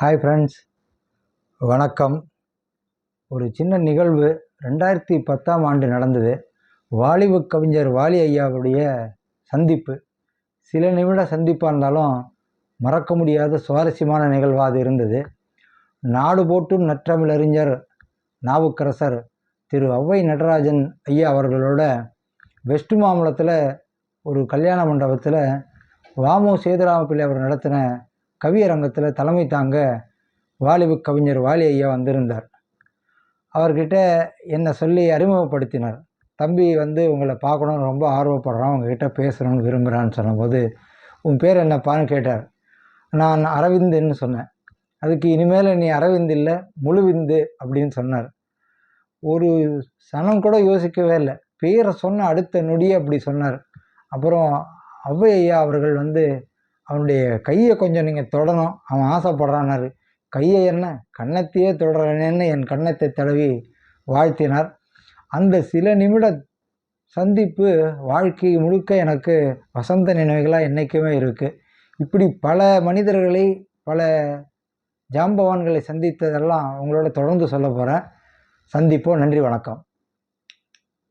Hi friends, வணக்கம். ஒரு சின்ன நிகழ்வு 2010ஆம் ஆண்டு நடந்தது. வாலிப கவிஞர் வாலி ஐயாவுடைய சந்திப்பு. சில நிமிட சந்திப்பாக இருந்தாலும் மறக்க முடியாத சுவாரஸ்யமான நிகழ்வாக அது இருந்தது. நாடு போற்றும் நற்றமிழறிஞர் நாவுக்கரசர் திரு ஔவை நடராஜன் ஐயா அவர்களோட வெஸ்ட் மாம்பலத்தில் ஒரு கல்யாண மண்டபத்தில் வாமு சேதுராம பிள்ளை அவர் நடத்தின கவியரங்கத்தில் தலைமை தாங்க வாலிப கவிஞர் வாலி ஐயா வந்திருந்தார். அவர்கிட்ட என்னை சொல்லி அறிமுகப்படுத்தினார். தம்பி உங்களை பார்க்கணுன்னு ரொம்ப ஆர்வப்படுறான், உங்ககிட்ட பேசுகிறோன்னு விரும்புகிறான்னு சொன்னபோது, உன் பேர் என்னப்பான்னு கேட்டார். நான் அரவிந்துன்னு சொன்னேன். அதுக்கு இனிமேல் நீ அரவிந்த் இல்லை முழுவிந்து அப்படின்னு சொன்னார். ஒரு சனம் கூட யோசிக்கவே இல்லை. பேரை சொன்ன அடுத்த நொடியே அப்படி சொன்னார். அப்புறம் ஔவை ஐயா அவர்கள் அவனுடைய கையை கொஞ்சம் நீங்கள் தொடணும், அவன் ஆசைப்படுறான்னாரு. கையை என்ன, கன்னத்தையே தொடரேன்னு என் கன்னத்தை தடவி வாழ்த்தினார். அந்த சில நிமிட சந்திப்பு வாழ்க்கை முழுக்க எனக்கு வசந்த நினைவுகளாக என்றைக்குமே இருக்குது. இப்படி பல மனிதர்களை, பல ஜாம்பவான்களை சந்தித்ததெல்லாம் உங்களோட தொடர்ந்து சொல்ல போகிறேன். சந்திப்போம். நன்றி, வணக்கம்.